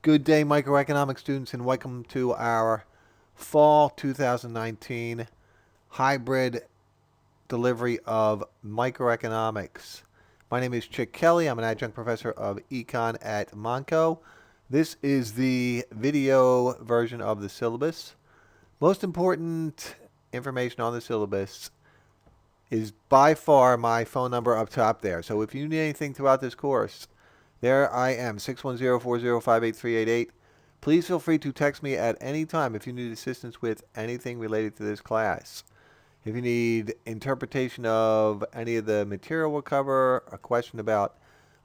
Good day, microeconomics students, and welcome to our fall 2019 hybrid delivery of microeconomics. My name is Chick Kelly. I'm an adjunct professor of econ at Monco. This is the video version of the syllabus. Most important information on the syllabus is by far my phone number up top there. So if you need anything throughout this course, there I am, 610-405-8388. Please feel free to text me at any time if you need assistance with anything related to this class. If you need interpretation of any of the material we'll cover, a question about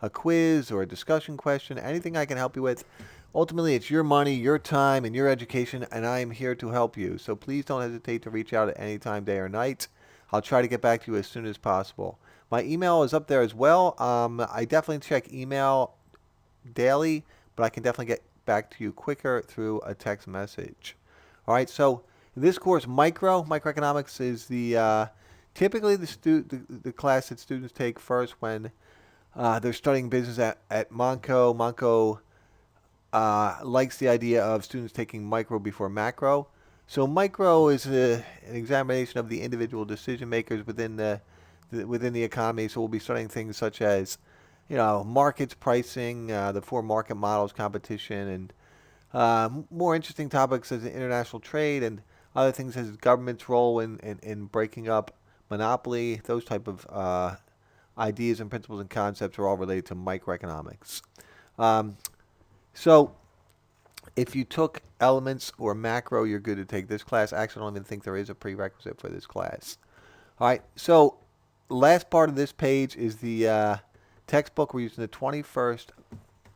a quiz or a discussion question, anything I can help you with. Ultimately, it's your money, your time, and your education, and I am here to help you. So please don't hesitate to reach out at any time, day or night. I'll try to get back to you as soon as possible. My email is up there as well. I definitely check email daily, but I can definitely get back to you quicker through a text message. All right, so in this course, microeconomics is the typically the class that students take first when they're studying business at Monco. Monco likes the idea of students taking micro before macro. So micro is an examination of the individual decision makers within the economy. So we'll be studying things such as, markets, pricing, the four market models, competition, and more interesting topics as international trade and other things as government's role in breaking up monopoly. Those type of ideas and principles and concepts are all related to microeconomics. Um, so if you took elements or macro, you're good to take this class. Actually, I don't even think there is a prerequisite for this class. All right, so last part of this page is the textbook. We're using the 21st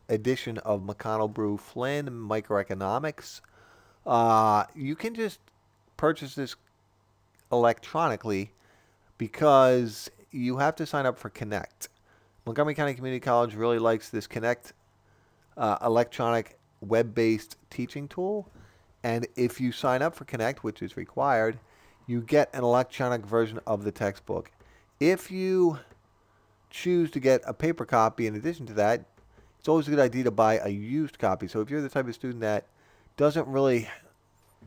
edition of McConnell Brew Flynn Microeconomics. You can just purchase this electronically because you have to sign up for Connect. Montgomery County Community College really likes this Connect electronic web-based teaching tool. And if you sign up for Connect, which is required, you get an electronic version of the textbook. If you choose to get a paper copy in addition to that, it's always a good idea to buy a used copy. So if you're the type of student that doesn't really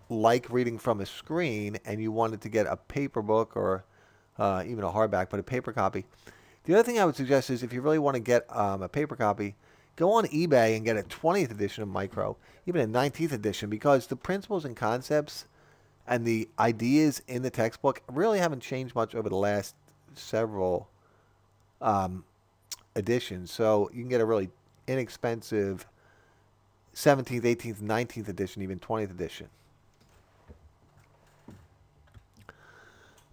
like reading from a screen and you wanted to get a paper book or even a hardback, but a paper copy, the other thing I would suggest is if you really want to get a paper copy, go on eBay and get a 20th edition of Micro, even a 19th edition, because the principles and concepts and the ideas in the textbook really haven't changed much over the last several editions. So you can get a really inexpensive 17th, 18th, 19th edition, even 20th edition.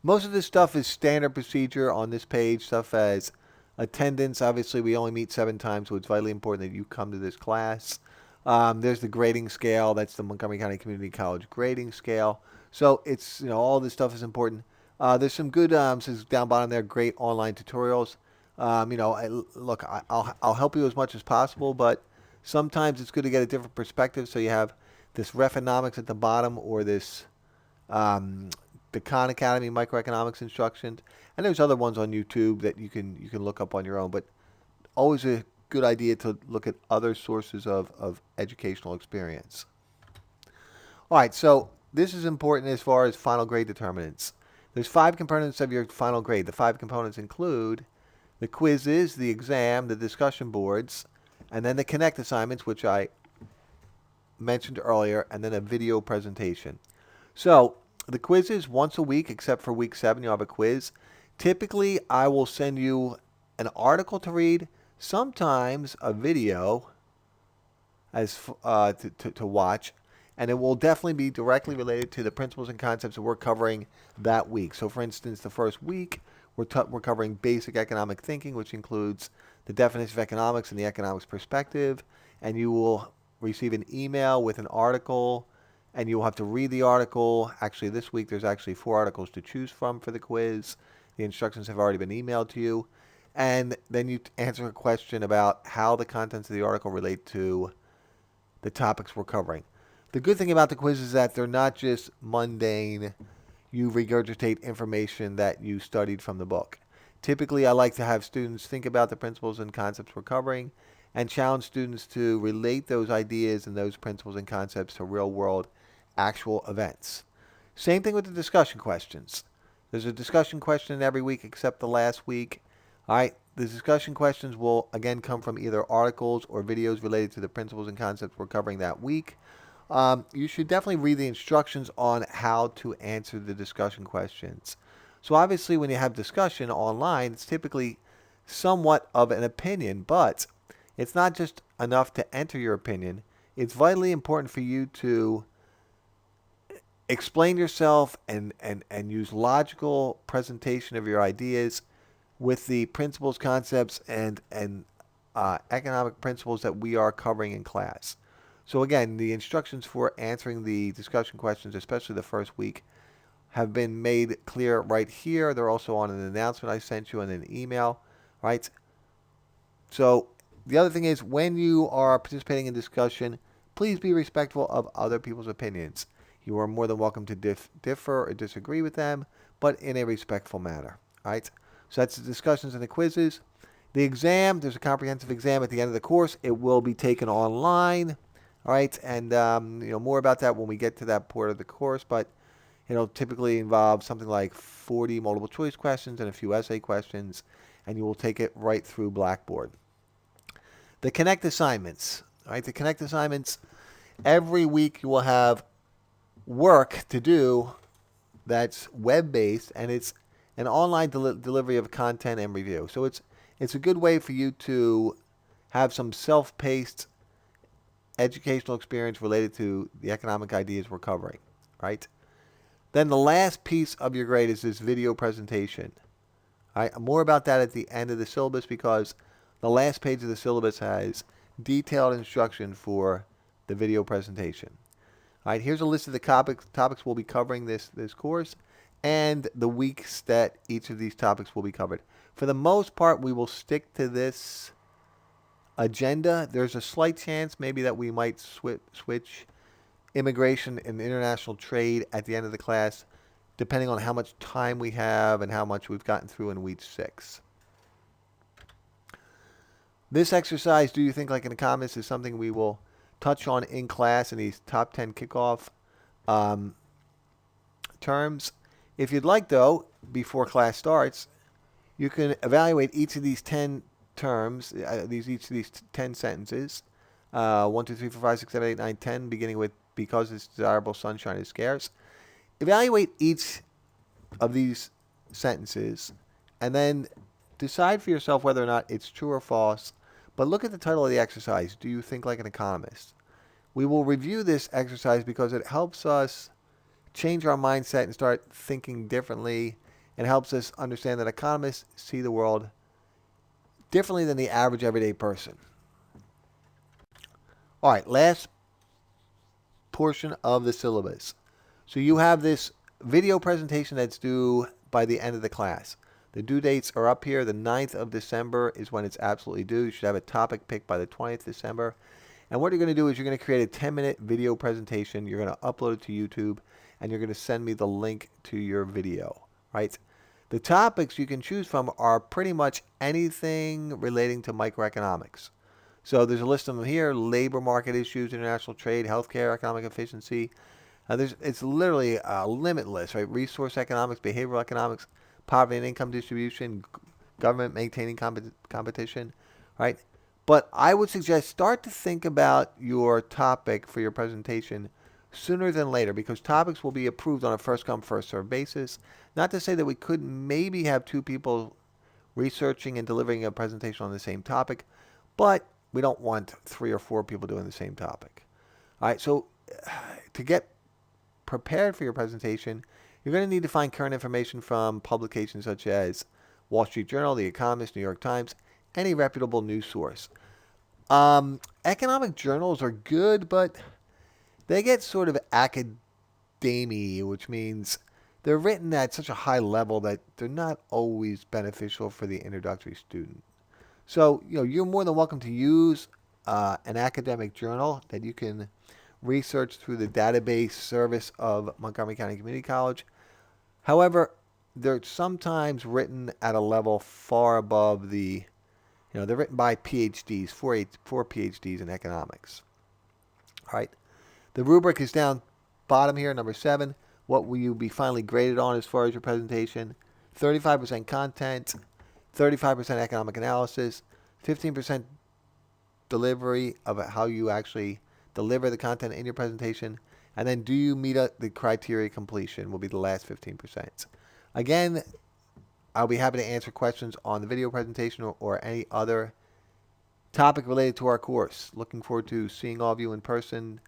Most of this stuff is standard procedure on this page, stuff as attendance. Obviously, we only meet 7 times, so it's vitally important that you come to this class. There's the grading scale. That's the Montgomery County Community College grading scale. So it's, all this stuff is important. There's some good, says down bottom there, great online tutorials. Look, I'll help you as much as possible, but sometimes it's good to get a different perspective. So you have this Refonomics at the bottom, or this the Khan Academy microeconomics instructions, and there's other ones on YouTube that you can look up on your own. But always a good idea to look at other sources of educational experience. All right, so this is important as far as final grade determinants. There's 5 components of your final grade. The 5 components include the quizzes, the exam, the discussion boards, and then the Connect assignments, which I mentioned earlier, and then a video presentation. So the quizzes once a week, except for week 7, you'll have a quiz. Typically, I will send you an article to read, sometimes a video as to watch, and it will definitely be directly related to the principles and concepts that we're covering that week. So, for instance, the first week, we're covering basic economic thinking, which includes the definition of economics and the economics perspective, and you will receive an email with an article, and you will have to read the article. Actually, this week there's actually 4 articles to choose from for the quiz. The instructions have already been emailed to you. And then you answer a question about how the contents of the article relate to the topics we're covering. The good thing about the quiz is that they're not just mundane, you regurgitate information that you studied from the book. Typically, I like to have students think about the principles and concepts we're covering and challenge students to relate those ideas and those principles and concepts to real world actual events. Same thing with the discussion questions. There's a discussion question every week except the last week. All right, the discussion questions will again come from either articles or videos related to the principles and concepts we're covering that week. You should definitely read the instructions on how to answer the discussion questions. So obviously when you have discussion online, it's typically somewhat of an opinion, but it's not just enough to enter your opinion. It's vitally important for you to explain yourself and use logical presentation of your ideas with the principles, concepts, and economic principles that we are covering in class. So again, the instructions for answering the discussion questions, especially the first week, have been made clear right here. They're also on an announcement I sent you in an email, right? So the other thing is when you are participating in discussion, please be respectful of other people's opinions. You are more than welcome to differ or disagree with them, but in a respectful manner, right? So that's the discussions and the quizzes. The exam, there's a comprehensive exam at the end of the course. It will be taken online, all right? And more about that when we get to that part of the course, but typically involve something like 40 multiple choice questions and a few essay questions, and you will take it right through Blackboard. The Connect assignments, all right? The Connect assignments, every week you will have work to do that's web-based, and it's an online delivery of content and review. So it's a good way for you to have some self-paced educational experience related to the economic ideas we're covering, right? Then the last piece of your grade is this video presentation. All right, more about that at the end of the syllabus because the last page of the syllabus has detailed instruction for the video presentation. All right, here's a list of the topics we'll be covering this course and the weeks that each of these topics will be covered. For the most part, we will stick to this agenda. There's a slight chance maybe that we might switch immigration and international trade at the end of the class, depending on how much time we have and how much we've gotten through in week 6. This exercise, do you think like an economist, is something we will touch on in class in these top 10 kickoff terms. If you'd like, though, before class starts, you can evaluate each of these 10 terms, each of these 10 sentences, 1, 2, 3, 4, 5, 6, 7, 8, 9, 10, beginning with because it's desirable, sunshine is scarce. Evaluate each of these sentences and then decide for yourself whether or not it's true or false. But look at the title of the exercise. Do you think like an economist? We will review this exercise because it helps us change our mindset and start thinking differently, and helps us understand that economists see the world differently than the average everyday person. All right, last portion of the syllabus. So you have this video presentation that's due by the end of the class. The due dates are up here. The 9th of December is when it's absolutely due. You should have a topic picked by the 20th of December. And what you're going to do is you're going to create a 10-minute video presentation. You're going to upload it to YouTube, and you're going to send me the link to your video, right? The topics you can choose from are pretty much anything relating to microeconomics. So there's a list of them here: labor market issues, international trade, healthcare, economic efficiency. It's literally limitless, right? Resource economics, behavioral economics, poverty and income distribution, government maintaining competition, right? But I would suggest start to think about your topic for your presentation sooner than later, because topics will be approved on a first-come, first-served basis. Not to say that we could maybe have 2 people researching and delivering a presentation on the same topic, but we don't want 3 or 4 people doing the same topic. All right, so to get prepared for your presentation, you're going to need to find current information from publications such as Wall Street Journal, The Economist, New York Times, any reputable news source. Economic journals are good, but they get sort of academia, which means they're written at such a high level that they're not always beneficial for the introductory student. So, you're more than welcome to use an academic journal that you can research through the database service of Montgomery County Community College. However, they're sometimes written at a level far above the They're written by PhDs, four PhDs in economics. All right. The rubric is down bottom here, number 7. What will you be finally graded on as far as your presentation? 35% content, 35% economic analysis, 15% delivery of how you actually deliver the content in your presentation, and then do you meet the criteria completion will be the last 15%. Again, I'll be happy to answer questions on the video presentation or any other topic related to our course. Looking forward to seeing all of you in person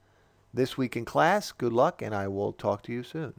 this week in class. Good luck, and I will talk to you soon.